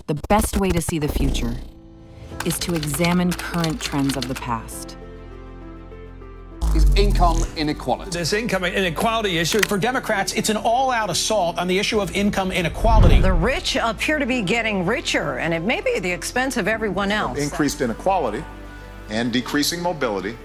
The best way to see the future is to examine current trends of the past. Is income inequality. This income inequality issue, for Democrats, it's an all-out assault on the issue of income inequality. The rich appear to be getting richer, and it may be at the expense of everyone else. Increased inequality and decreasing mobility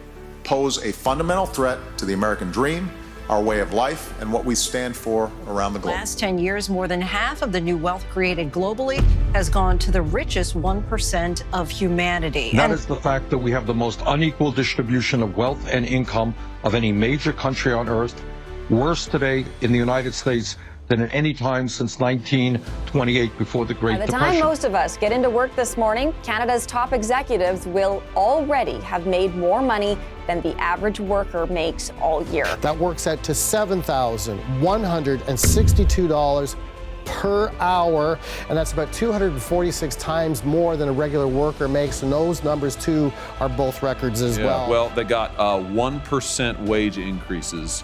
pose a fundamental threat to the American dream, our way of life, and what we stand for around the globe. Last 10 years, more than half of the new wealth created globally has gone to the richest 1% of humanity. That is the fact that we have the most unequal distribution of wealth and income of any major country on earth, worse today in the United States than at any time since 1928, before the Great Depression. By the time most of us get into work this morning, Canada's top executives will already have made more money than the average worker makes all year. That works out to $7,162 per hour, and that's about 246 times more than a regular worker makes, and those numbers too are both records as well. Well, they got 1% wage increases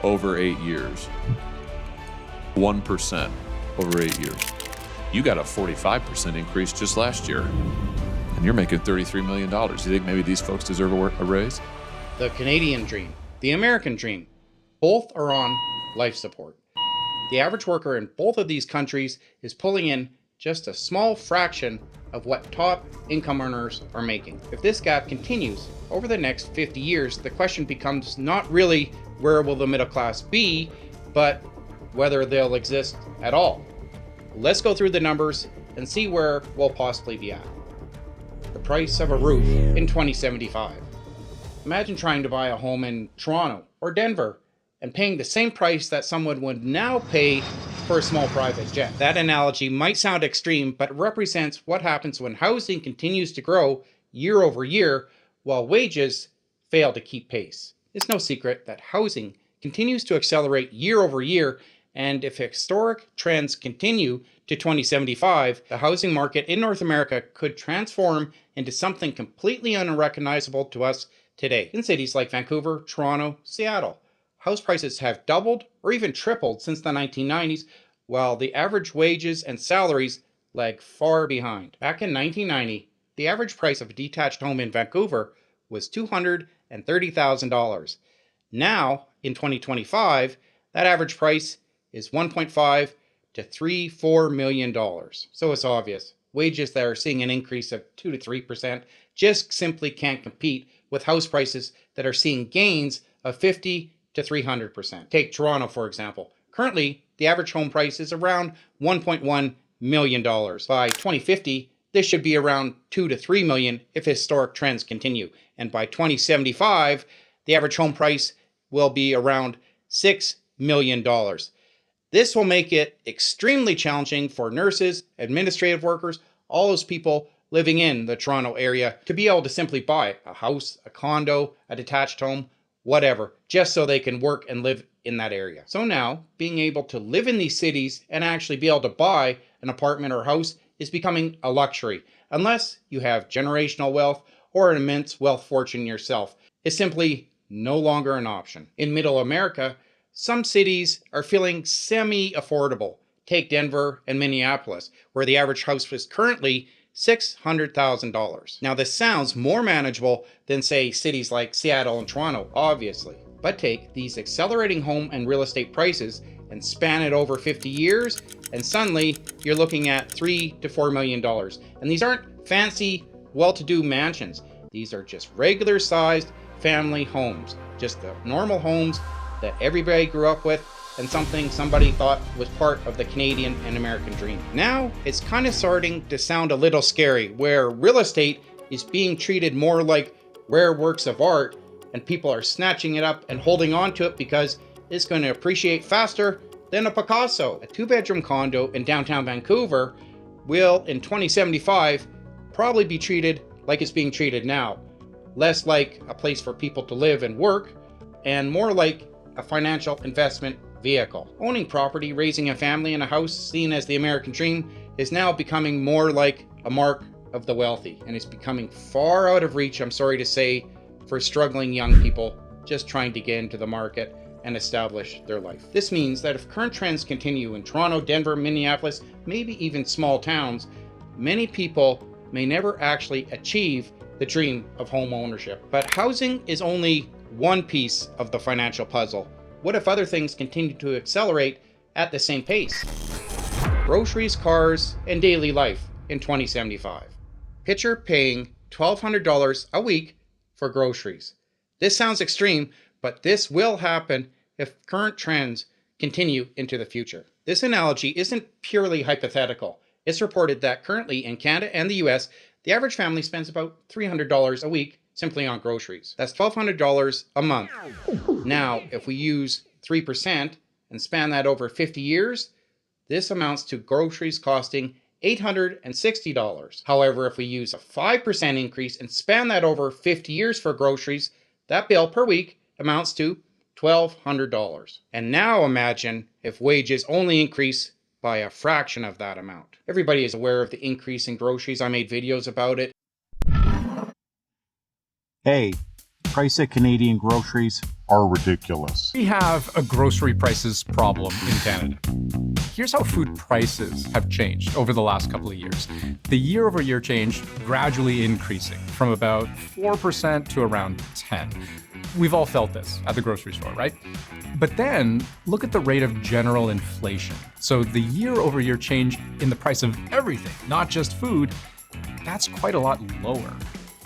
over 8 years. 1% over 8 years. You got a 45% increase just last year, and you're making $33 million. You think maybe these folks deserve a raise? The Canadian dream, the American dream, both are on life support. The average worker in both of these countries is pulling in just a small fraction of what top income earners are making. If this gap continues over the next 50 years, the question becomes not really where will the middle class be, but whether they'll exist at all. Let's go through the numbers and see where we'll possibly be at. The price of a roof in 2075. Imagine trying to buy a home in Toronto or Denver and paying the same price that someone would now pay for a small private jet. That analogy might sound extreme, but it represents what happens when housing continues to grow year over year while wages fail to keep pace. It's no secret that housing continues to accelerate year over year, and if historic trends continue to 2075, the housing market in North America could transform into something completely unrecognizable to us today. In cities like Vancouver, Toronto, Seattle, house prices have doubled or even tripled since the 1990s, while the average wages and salaries lag far behind. Back in 1990, the average price of a detached home in Vancouver was $230,000. Now, in 2025, that average price is $1.5 to $4 million. So it's obvious. Wages that are seeing an increase of 2 to 3% just simply can't compete with house prices that are seeing gains of 50 to 300%. Take Toronto, for example. Currently, the average home price is around $1.1 million. By 2050, this should be around 2 to 3 million if historic trends continue. And by 2075, the average home price will be around $6 million. This will make it extremely challenging for nurses, administrative workers, all those people living in the Toronto area to be able to simply buy a house, a condo, a detached home, whatever, just so they can work and live in that area. So now, being able to live in these cities and actually be able to buy an apartment or house is becoming a luxury, unless you have generational wealth or an immense wealth fortune yourself. It's simply no longer an option. In Middle America, some cities are feeling semi-affordable. Take Denver and Minneapolis, where the average house is currently $600,000. Now, this sounds more manageable than, say, cities like Seattle and Toronto, obviously. But take these accelerating home and real estate prices and span it over 50 years, and suddenly you're looking at $3 to $4 million. And these aren't fancy, well-to-do mansions. These are just regular-sized family homes, just the normal homes that everybody grew up with, and something somebody thought was part of the Canadian and American dream. Now, it's kind of starting to sound a little scary, where real estate is being treated more like rare works of art, and people are snatching it up and holding on to it because it's going to appreciate faster than a Picasso. A 2-bedroom condo in downtown Vancouver will, in 2075, probably be treated like it's being treated now. Less like a place for people to live and work, and more like a financial investment vehicle. Owning property, raising a family in a house seen as the American dream is now becoming more like a mark of the wealthy, and it's becoming far out of reach, I'm sorry to say, for struggling young people just trying to get into the market and establish their life. This means that if current trends continue in Toronto, Denver, Minneapolis, maybe even small towns, many people may never actually achieve the dream of home ownership. But housing is only one piece of the financial puzzle. What if other things continue to accelerate at the same pace? Groceries, cars, and daily life in 2075. Picture paying $1,200 a week for groceries. This sounds extreme, but this will happen if current trends continue into the future. This analogy isn't purely hypothetical. It's reported that currently in Canada and the US, the average family spends about $300 a week simply on groceries. That's $1,200 a month. Now, if we use 3% and span that over 50 years, this amounts to groceries costing $860. However, if we use a 5% increase and span that over 50 years for groceries, that bill per week amounts to $1,200. And now imagine if wages only increase by a fraction of that amount. Everybody is aware of the increase in groceries. I made videos about it. Hey, price of Canadian groceries are ridiculous. We have a grocery prices problem in Canada. Here's how food prices have changed over the last couple of years. The year-over-year change gradually increasing from about 4% to around 10%. We've all felt this at the grocery store, right? But then look at the rate of general inflation. So the year-over-year change in the price of everything, not just food, that's quite a lot lower,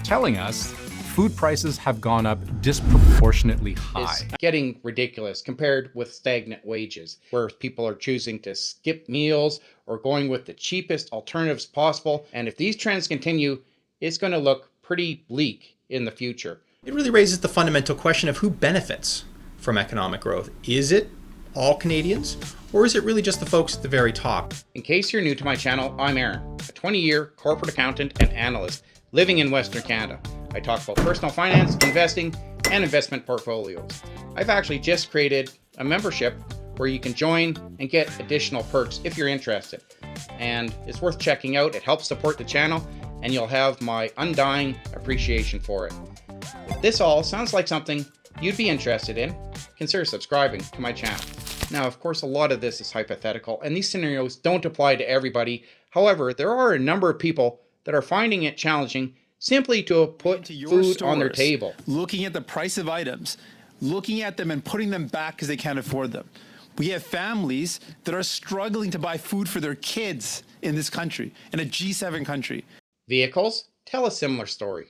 telling us food prices have gone up disproportionately high. It's getting ridiculous compared with stagnant wages, where people are choosing to skip meals or going with the cheapest alternatives possible. And if these trends continue, it's going to look pretty bleak in the future. It really raises the fundamental question of who benefits from economic growth. Is it all Canadians, or is it really just the folks at the very top? In case you're new to my channel, I'm Aaron, a 20-year corporate accountant and analyst living in Western Canada. I talk about personal finance, investing, and investment portfolios. I've actually just created a membership where you can join and get additional perks if you're interested. And it's worth checking out. It helps support the channel, and you'll have my undying appreciation for it. If this all sounds like something you'd be interested in, consider subscribing to my channel. Now, of course, a lot of this is hypothetical, and these scenarios don't apply to everybody. However, there are a number of people that are finding it challenging simply to put food on their table. Looking at the price of items, looking at them and putting them back because they can't afford them. We have families that are struggling to buy food for their kids in this country, in a G7 country. Vehicles tell a similar story.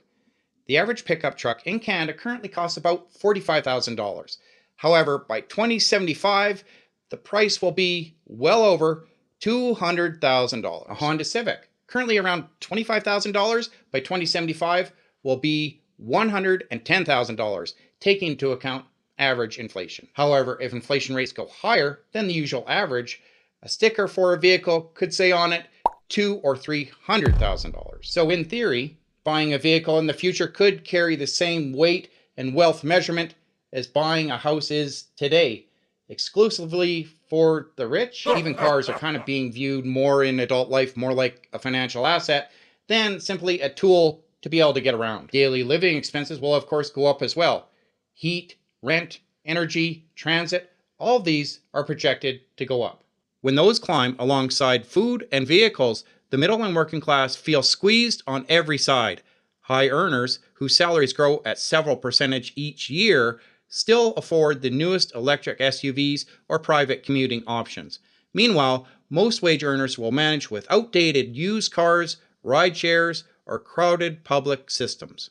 The average pickup truck in Canada currently costs about $45,000. However, by 2075, the price will be well over $200,000. A Honda Civic, currently around $25,000, by 2075 will be $110,000, taking into account average inflation. However, if inflation rates go higher than the usual average, a sticker for a vehicle could say on it $200,000 or $300,000. So in theory, buying a vehicle in the future could carry the same weight and wealth measurement as buying a house is today, exclusively for the rich. Even cars are kind of being viewed more in adult life, more like a financial asset than simply a tool to be able to get around. Daily living expenses will of course go up as well. Heat, rent, energy, transit, all of these are projected to go up. When those climb alongside food and vehicles, the middle and working class feel squeezed on every side. High earners, whose salaries grow at several percentage each year, still afford the newest electric SUVs or private commuting options. Meanwhile, most wage earners will manage with outdated used cars, ride shares, or crowded public systems.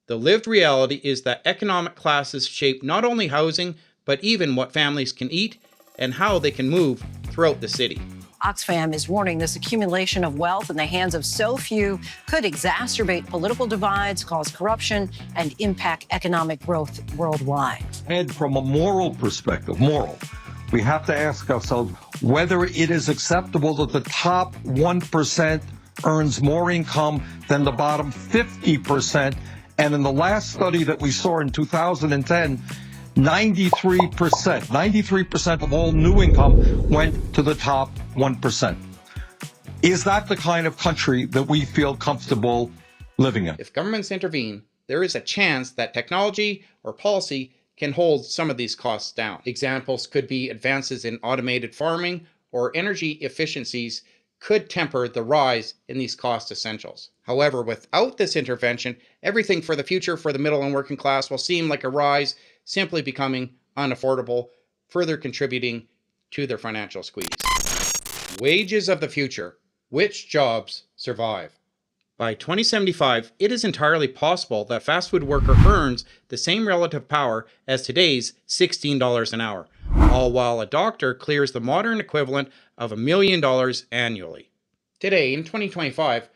The lived reality is that economic classes shape not only housing, but even what families can eat and how they can move throughout the city. Oxfam is warning this accumulation of wealth in the hands of so few could exacerbate political divides, cause corruption, and impact economic growth worldwide. And from a moral perspective, we have to ask ourselves whether it is acceptable that the top 1% earns more income than the bottom 50%. And in the last study that we saw in 2010, 93% of all new income went to the top 1%. Is that the kind of country that we feel comfortable living in? If governments intervene, there is a chance that technology or policy can hold some of these costs down. Examples could be advances in automated farming or energy efficiencies could temper the rise in these cost essentials. However, without this intervention, everything for the future for the middle and working class will seem like a rise, simply becoming unaffordable, further contributing to their financial squeeze. Wages of the future. Which jobs survive? By 2075, it is entirely possible that a fast food worker earns the same relative power as today's $16 an hour, all while a doctor clears the modern equivalent of $1 million annually. Today, in 2025,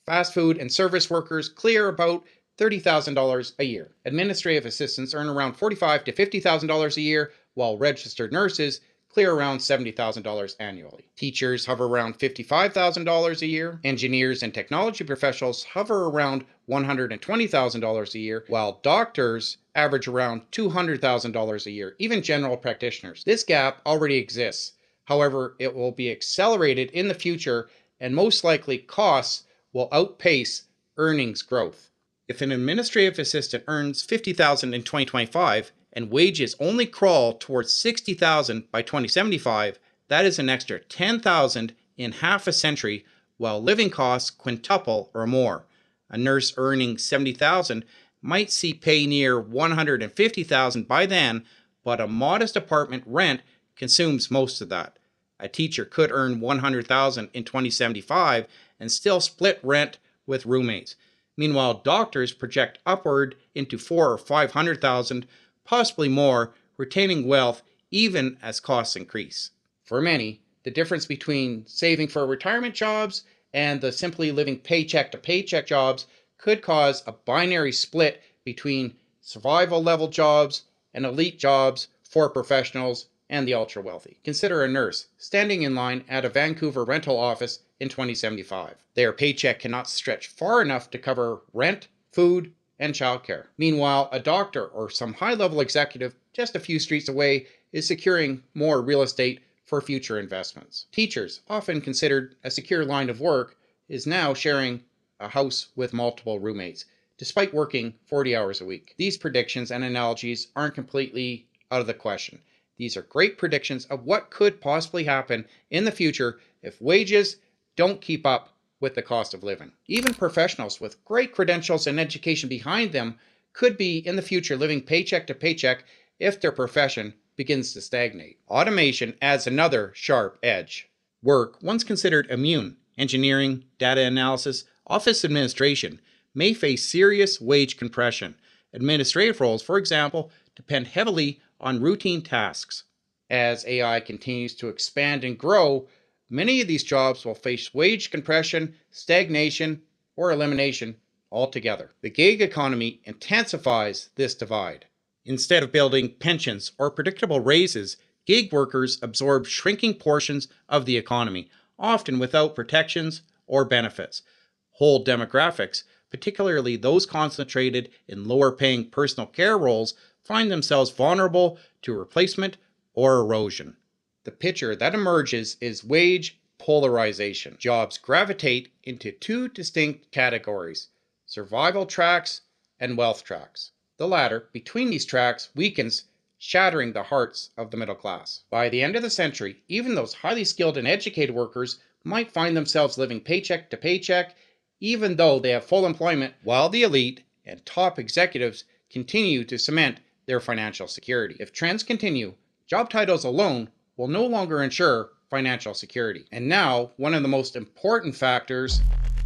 fast food and service workers clear about $30,000 a year. Administrative assistants earn around $45,000 to $50,000 a year, while registered nurses clear around $70,000 annually. Teachers hover around $55,000 a year. Engineers and technology professionals hover around $120,000 a year, while doctors average around $200,000 a year, even general practitioners. This gap already exists. However, it will be accelerated in the future, and most likely costs will outpace earnings growth. If an administrative assistant earns $50,000 in 2025, and wages only crawl towards $60,000 by 2075, that is an extra $10,000 in half a century, while living costs quintuple or more. A nurse earning $70,000 might see pay near $150,000 by then, but a modest apartment rent consumes most of that. A teacher could earn $100,000 in 2075 and still split rent with roommates. Meanwhile, doctors project upward into $400,000 or $500,000, possibly more, retaining wealth even as costs increase. For many, the difference between saving for retirement jobs and the simply living paycheck to paycheck jobs could cause a binary split between survival level jobs and elite jobs for professionals and the ultra wealthy. Consider a nurse standing in line at a Vancouver rental office in 2075. Their paycheck cannot stretch far enough to cover rent, food, and childcare. Meanwhile, a doctor or some high-level executive just a few streets away is securing more real estate for future investments. Teachers, often considered a secure line of work, is now sharing a house with multiple roommates, despite working 40 hours a week. These predictions and analogies aren't completely out of the question. These are great predictions of what could possibly happen in the future if wages don't keep up with the cost of living. Even professionals with great credentials and education behind them could be in the future living paycheck to paycheck if their profession begins to stagnate. Automation adds another sharp edge. Work, once considered immune, engineering, data analysis, office administration, may face serious wage compression. Administrative roles, for example, depend heavily on routine tasks. As AI continues to expand and grow, many of these jobs will face wage compression, stagnation, or elimination altogether. The gig economy intensifies this divide. Instead of building pensions or predictable raises, gig workers absorb shrinking portions of the economy, often without protections or benefits. Whole demographics, particularly those concentrated in lower-paying personal care roles, find themselves vulnerable to replacement or erosion. The picture that emerges is wage polarization. Jobs gravitate into two distinct categories: survival tracks and wealth tracks. The latter, between these tracks, weakens, shattering the hearts of the middle class. By the end of the century, even those highly skilled and educated workers might find themselves living paycheck to paycheck, even though they have full employment, while the elite and top executives continue to cement their financial security. If trends continue, job titles alone will no longer ensure financial security. And now, one of the most important factors,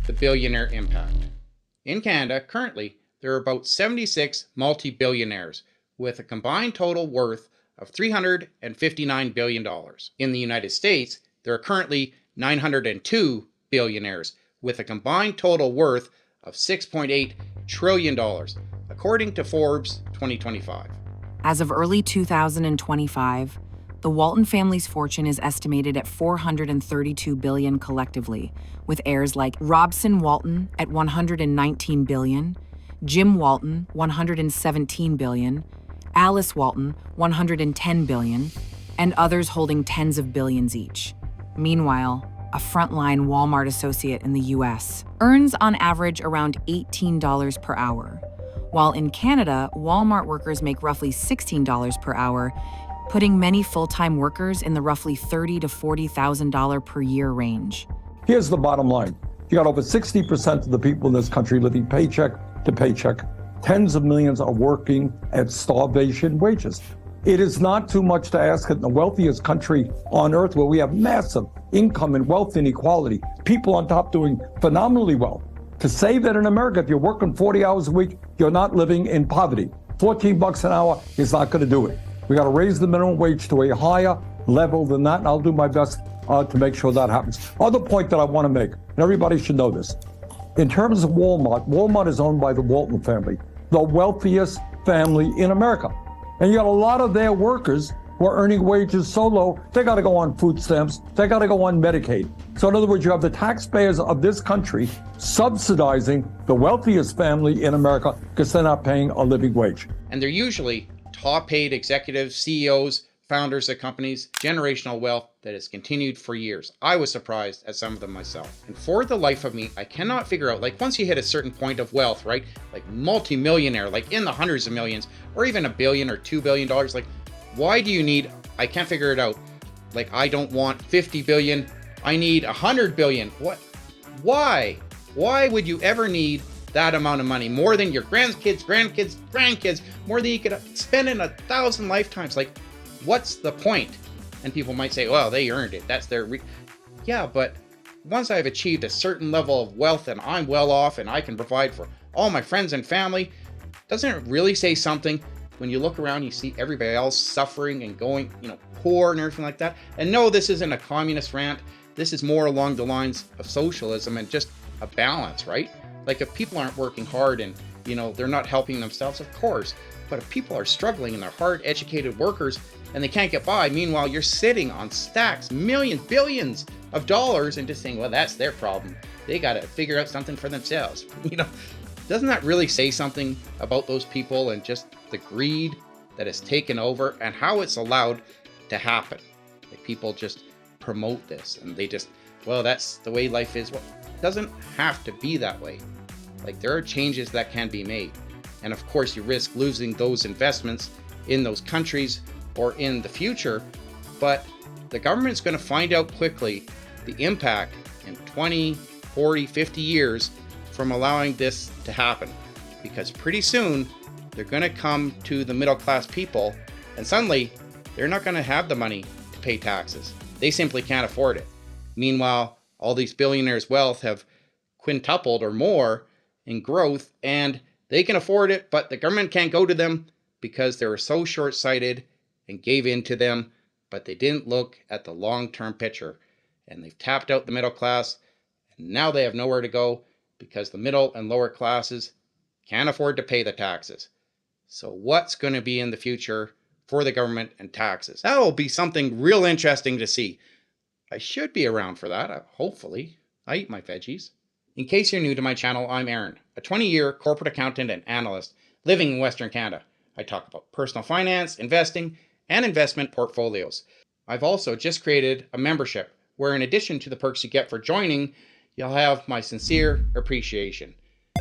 the billionaire impact. In Canada, currently, there are about 76 multi-billionaires with a combined total worth of $359 billion. In the United States, there are currently 902 billionaires with a combined total worth of $6.8 trillion, according to Forbes 2025. As of early 2025, the Walton family's fortune is estimated at $432 billion collectively, with heirs like Robson Walton at $119 billion, Jim Walton, $117 billion, Alice Walton, $110 billion, and others holding tens of billions each. Meanwhile, a frontline Walmart associate in the US earns on average around $18 per hour, while in Canada, Walmart workers make roughly $16 per hour, putting many full-time workers in the roughly $30,000 to $40,000 per year range. Here's the bottom line. You got over 60% of the people in this country living paycheck to paycheck. Tens of millions are working at starvation wages. It is not too much to ask that in the wealthiest country on earth, where we have massive income and wealth inequality, people on top doing phenomenally well, to say that in America, if you're working 40 hours a week, you're not living in poverty. $14 an hour is not going to do it. We got to raise the minimum wage to a higher level than that, and I'll do my best to make sure that happens. Other point that I want to make, and everybody should know this. In terms of Walmart, Walmart is owned by the Walton family, the wealthiest family in America. And you got a lot of their workers who are earning wages so low, they got to go on food stamps, they got to go on Medicaid. So in other words, you have the taxpayers of this country subsidizing the wealthiest family in America because they're not paying a living wage. And they're usually top paid executives, CEOs, founders of companies, generational wealth that has continued for years. I was surprised at some of them myself. And for the life of me, I cannot figure out, like once you hit a certain point of wealth, right? Like multi-millionaire, like in the hundreds of millions, or even $1 billion or $2 billion, like why do you need, I can't figure it out. Like I don't want 50 billion, I need 100 billion. What? Why? Why would you ever need that amount of money? More than your grandkids, more than you could spend in 1,000 lifetimes. Like, what's the point? And people might say, well, they earned it. That's their yeah, but once I've achieved a certain level of wealth and I'm well off and I can provide for all my friends and family, doesn't it really say something when you look around, you see everybody else suffering and going, poor and everything like that? And no, this isn't a communist rant. This is more along the lines of socialism and just a balance, right? Like if people aren't working hard and, they're not helping themselves, of course. But if people are struggling and they're hard educated workers and they can't get by, meanwhile, you're sitting on stacks, millions, billions of dollars and just saying, well, that's their problem. They got to figure out something for themselves. Doesn't that really say something about those people and just the greed that has taken over and how it's allowed to happen? Like people just promote this and they just, well, that's the way life is. Well, it doesn't have to be that way. Like there are changes that can be made. And of course, you risk losing those investments in those countries or in the future. But the government's going to find out quickly the impact in 20, 40, 50 years from allowing this to happen. Because pretty soon, they're going to come to the middle class people and suddenly they're not going to have the money to pay taxes. They simply can't afford it. Meanwhile, all these billionaires' wealth have quintupled or more in growth and they can afford it, but the government can't go to them because they were so short-sighted and gave in to them, but they didn't look at the long-term picture. And they've tapped out the middle class, and now they have nowhere to go because the middle and lower classes can't afford to pay the taxes. So what's going to be in the future for the government and taxes? That will be something real interesting to see. I should be around for that, hopefully. I eat my veggies. In case you're new to my channel, I'm Aaron, a 20-year corporate accountant and analyst living in Western Canada. I talk about personal finance, investing, and investment portfolios. I've also just created a membership where in addition to the perks you get for joining, you'll have my sincere appreciation.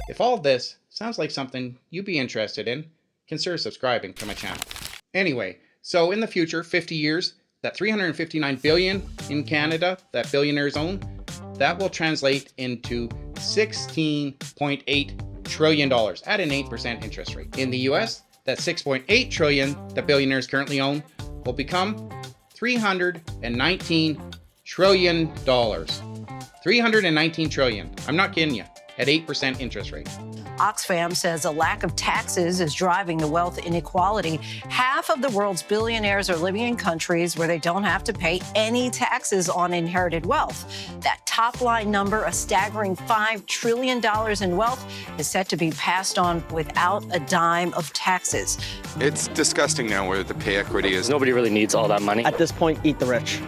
If all this sounds like something you'd be interested in, consider subscribing to my channel. Anyway, so in the future, 50 years, that $359 billion in Canada that billionaires own, that will translate into $16.8 trillion at an 8% interest rate. In the US, that $6.8 trillion that billionaires currently own will become $319 trillion. $319 trillion. I'm not kidding you. At 8% interest rate. Oxfam says a lack of taxes is driving the wealth inequality. Half of the world's billionaires are living in countries where they don't have to pay any taxes on inherited wealth. That top line number, a staggering $5 trillion in wealth, is set to be passed on without a dime of taxes. It's disgusting now where the pay equity is. Nobody really needs all that money. At this point, eat the rich,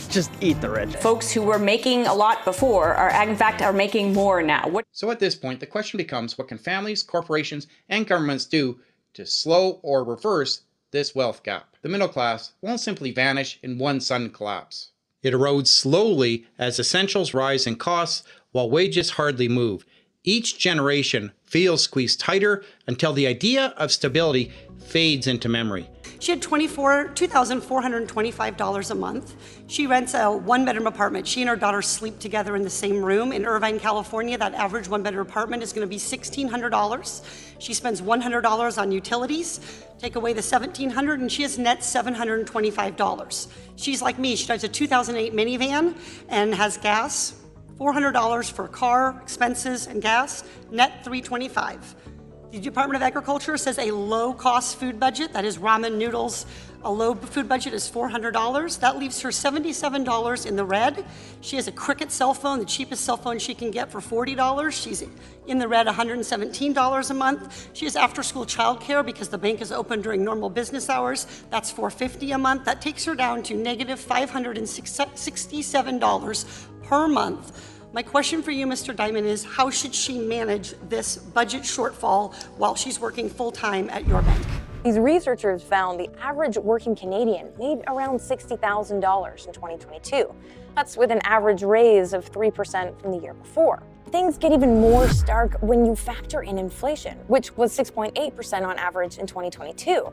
just eat the rich. Folks who were making a lot before are making more now. So at this point, the question becomes, what can families, corporations, and governments do to slow or reverse this wealth gap? The middle class won't simply vanish in one sudden collapse. It erodes slowly as essentials rise in costs while wages hardly move. Each generation feels squeezed tighter until the idea of stability fades into memory. She had $2,425 a month. She rents a one-bedroom apartment. She and her daughter sleep together in the same room. In Irvine, California, that average one-bedroom apartment is going to be $1,600. She spends $100 on utilities. Take away the $1,700, and she has net $725. She's like me. She drives a 2008 minivan and has gas. $400 for car, expenses, and gas. Net $325. The Department of Agriculture says a low-cost food budget, that is ramen noodles, a low food budget is $400. That leaves her $77 in the red. She has a Cricket cell phone, the cheapest cell phone she can get for $40. She's in the red $117 a month. She has after-school childcare because the bank is open during normal business hours. That's $450 a month. That takes her down to negative $567 per month. My question for you, Mr. Diamond, is how should she manage this budget shortfall while she's working full-time at your bank? These researchers found the average working Canadian made around $60,000 in 2022. That's with an average raise of 3% from the year before. Things get even more stark when you factor in inflation, which was 6.8% on average in 2022.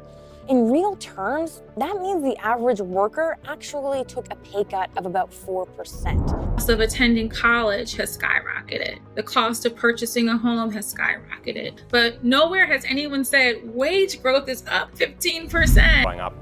In real terms, that means the average worker actually took a pay cut of about 4%. The cost of attending college has skyrocketed. The cost of purchasing a home has skyrocketed. But nowhere has anyone said wage growth is up 15%. Going up,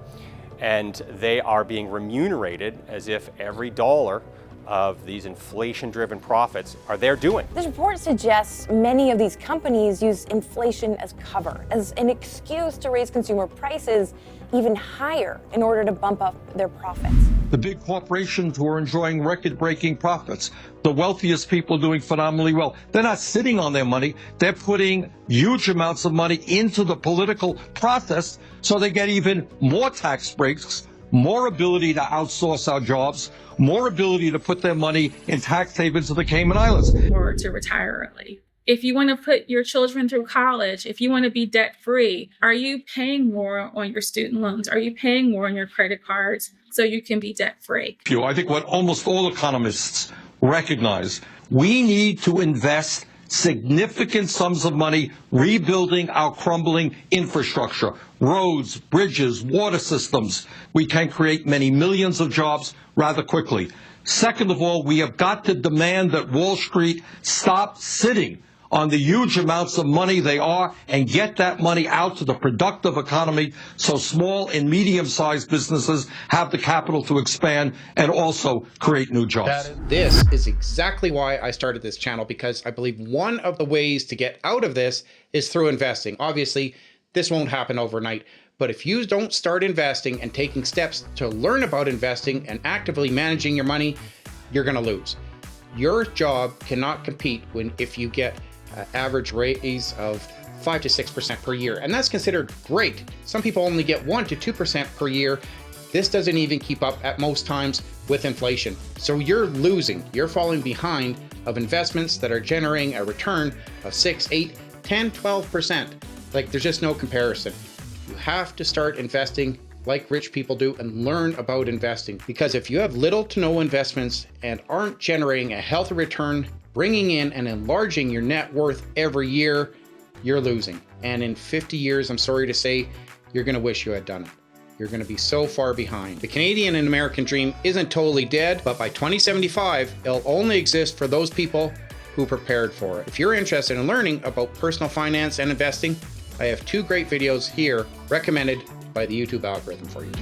and they are being remunerated as if every dollar of these inflation-driven profits are they're doing. This report suggests many of these companies use inflation as cover, as an excuse to raise consumer prices even higher in order to bump up their profits. The big corporations who are enjoying record-breaking profits, the wealthiest people doing phenomenally well, they're not sitting on their money. They're putting huge amounts of money into the political process so they get even more tax breaks, more ability to outsource our jobs, more ability to put their money in tax havens of the Cayman Islands. Or to retire early. If you want to put your children through college, if you want to be debt-free, are you paying more on your student loans? Are you paying more on your credit cards so you can be debt-free? I think what almost all economists recognize, we need to invest significant sums of money rebuilding our crumbling infrastructure, roads, bridges, water systems. We can create many millions of jobs rather quickly. Second of all, we have got to demand that Wall Street stop sitting on the huge amounts of money they are and get that money out to the productive economy so small and medium-sized businesses have the capital to expand and also create new jobs. This is exactly why I started this channel, because I believe one of the ways to get out of this is through investing. Obviously, this won't happen overnight, but if you don't start investing and taking steps to learn about investing and actively managing your money, you're going to lose. Your job cannot compete if you get an average raise of 5 to 6% per year, and that's considered great. Some people only get 1 to 2% per year. This doesn't even keep up at most times with inflation. So you're losing, you're falling behind of investments that are generating a return of 6, 8, 10, 12%. Like, there's just no comparison. You have to start investing like rich people do and learn about investing, because if you have little to no investments and aren't generating a healthy return, bringing in and enlarging your net worth every year, you're losing. And in 50 years, I'm sorry to say, you're going to wish you had done it. You're going to be so far behind. The Canadian and American dream isn't totally dead, but by 2075, it'll only exist for those people who prepared for it. If you're interested in learning about personal finance and investing, I have 2 great videos here recommended by the YouTube algorithm for you.